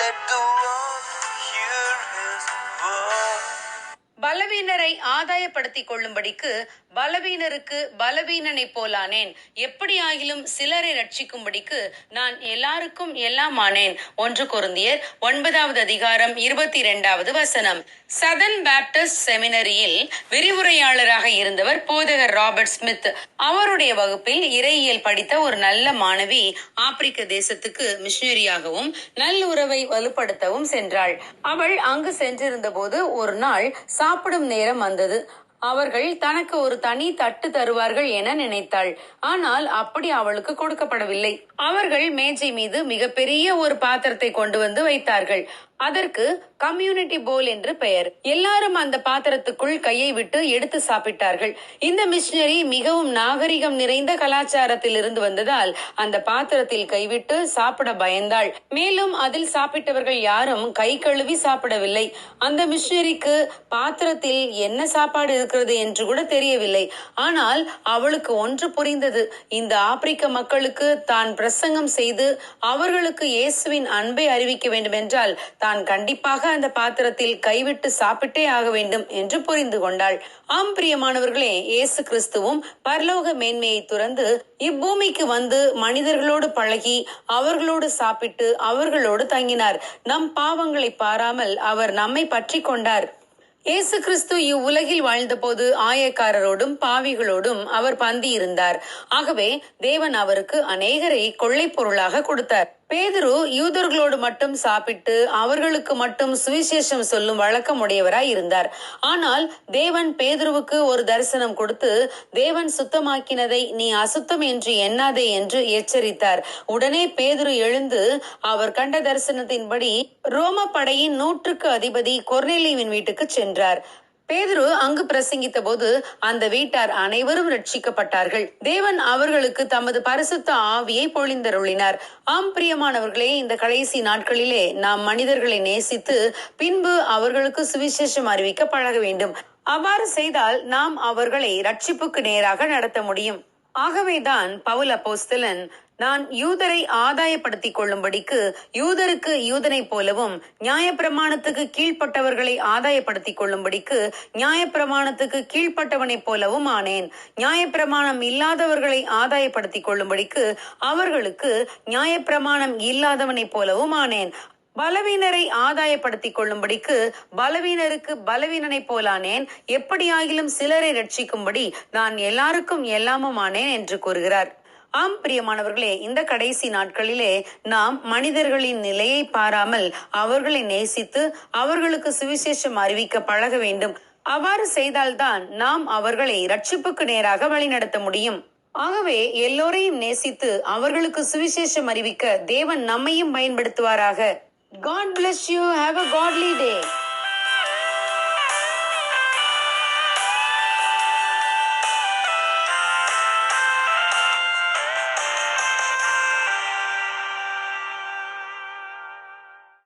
Let the world hear his voice. பலவீனரை ஆதாயப்படுத்திக் கொள்ளும்படிக்கு பலவீனருக்கு பலவீனனை போலானேன். எப்படி ஆகிலும் சிலரை ரட்சிக்கும்படிக்கு நான் எல்லாருக்கும் எல்லாம் ஆனேன். 1 கொரிந்தியர் 9வது அதிகாரம் 22வது வசனம். சதன் பேப்டிஸ்ட் செமினரியில் விரிவுரையாளராக இருந்தவர் போதகர் ராபர்ட் ஸ்மித். அவருடைய வகுப்பில் இறையியல் படித்த ஒரு நல்ல மாணவி ஆப்பிரிக்க தேசத்துக்கு மிஷனரியாகவும் நல்லுறவை வலுப்படுத்தவும் சென்றாள். அவள் அங்கு சென்றிருந்த போது ஒரு நாள் சாப்பிடும் நேரம் வந்தது. அவர்கள் தனக்கு ஒரு தனி தட்டு தருவார்கள் என நினைத்தாள். ஆனால் அப்படி அவளுக்கு கொடுக்கப்படவில்லை. அவர்கள் மேஜை மீது மிகப்பெரிய ஒரு பாத்திரத்தை கொண்டு வந்து வைத்தார்கள். அதற்கு கம்யூனிட்டி போல் என்று பெயர். எல்லாரும் அந்த பாத்திரத்துக்குள் கையை விட்டு எடுத்து சாப்பிட்டார்கள். இந்த மிஷனரி மிகவும் நாகரிகம் நிறைந்த கலாச்சாரத்தில் இருந்து வந்ததால் அந்த பாத்திரத்தில் கைவிட்டு சாப்பிட பயந்தாள். மேலும் அதில் சாப்பிட்டவர்கள் யாரும் கை கழுவி சாப்பிடவில்லை. அந்த மிஷனரிக்கு பாத்திரத்தில் என்ன சாப்பாடு இருக்கிறது என்று கூட தெரியவில்லை. ஆனால் அவளுக்கு ஒன்று புரிந்தது. இந்த ஆப்பிரிக்க மக்களுக்கு தான் பிரசங்கம் செய்து அவர்களுக்கு இயேசுவின் அன்பை அறிவிக்க வேண்டும் என்றால் தான் கண்டிப்பாக அந்த பாத்திரத்தில் கைவிட்டு சாப்பிட்டே ஆக வேண்டும் என்று புரிந்து கொண்டாள். ஆம் பிரியமானவர்களே, இயேசு கிறிஸ்துவும் பரலோக மேன்மையை துறந்து இப்பூமிக்கு வந்து மனிதர்களோடு பழகி அவர்களோடு சாப்பிட்டு அவர்களோடு தங்கினார். நம் பாவங்களை பாராமல் அவர் நம்மை பற்றி கொண்டார். இயேசு கிறிஸ்து இவ்வுலகில் வாழ்ந்த போது ஆயக்காரரோடும் பாவிகளோடும் அவர் பந்தி இருந்தார். ஆகவே தேவன் அவருக்கு அநேகரை கொள்ளை பொருளாக கொடுத்தார். பேதுரு யூதர்களோடு மட்டும் சாப்பிட்டு அவர்களுக்கு மட்டும் சுவிசேஷம் சொல்லும் வழக்கம் உடையவராய் இருந்தார். ஆனால் தேவன் பேதுருவுக்கு ஒரு தரிசனம் கொடுத்து தேவன் சுத்தமாக்கினதை நீ அசுத்தம் என்று எண்ணாதே என்று எச்சரித்தார். உடனே பேதுரு எழுந்து அவர் கண்ட தரிசனத்தின்படி ரோம படையின் 100க்கு அதிபதி கொர்நேலியுவின் வீட்டுக்கு சென்றார். பேதுரு அங்கு பிரசங்கித்த போது அந்த வீட்டார் அனைவரும் ரட்சிக்கப்பட்டார்கள். தேவன் அவர்களுக்கு தமது பரிசுத்த ஆவியை பொழிந்தருளினார். ஆம் பிரியமானவர்களே, இந்த கடைசி நாட்களிலே நாம் மனிதர்களை நேசித்து பின்பு அவர்களுக்கு சுவிசேஷம் அறிவிக்க பழக வேண்டும். அவ்வாறு செய்தால் நாம் அவர்களை ரட்சிப்புக்கு நேராக நடத்த முடியும். ஆகவேதான் பவுல் அப்போஸ்தலன் நான் யூதரை ஆதாயப்படுத்திக் கொள்ளும்படிக்கு யூதருக்கு யூதனை போலவும் நியாயப்பிரமாணத்துக்கு கீழ்ப்பட்டவர்களை ஆதாயப்படுத்திக் கொள்ளும்படிக்கு நியாயப்பிரமாணத்துக்கு கீழ்ப்பட்டவனை போலவும் ஆனேன். நியாயப்பிரமாணம் இல்லாதவர்களை ஆதாயப்படுத்திக் கொள்ளும்படிக்கு அவர்களுக்கு நியாயப்பிரமாணம் இல்லாதவனை போலவும் ஆனேன். பலவீனரை ஆதாயப்படுத்திக் கொள்ளும்படிக்கு பலவீனருக்கு பலவீனனை போலானேன். எப்படியாகிலும் சிலரை ரட்சிக்கும்படி நான் எல்லாருக்கும் எல்லாமும் ஆனேன் என்று கூறுகிறார். ஆம் பிரியமானவர்களே, இந்த கடைசி நாட்களிலே நாம் மனிதர்களின் நிலையை பாராமல் அவர்களை நேசித்து அவர்களுக்கு சுவிசேஷம் அறிவிக்க பழக வேண்டும். அவ்வாறு செய்தால்தான் நாம் அவர்களை ரட்சிப்புக்கு நேராக வழிநடத்த முடியும். ஆகவே எல்லோரையும் நேசித்து அவர்களுக்கு சுவிசேஷம் அறிவிக்க தேவன் நம்மையும் பயன்படுத்துவாராக. God bless you. Have a godly day.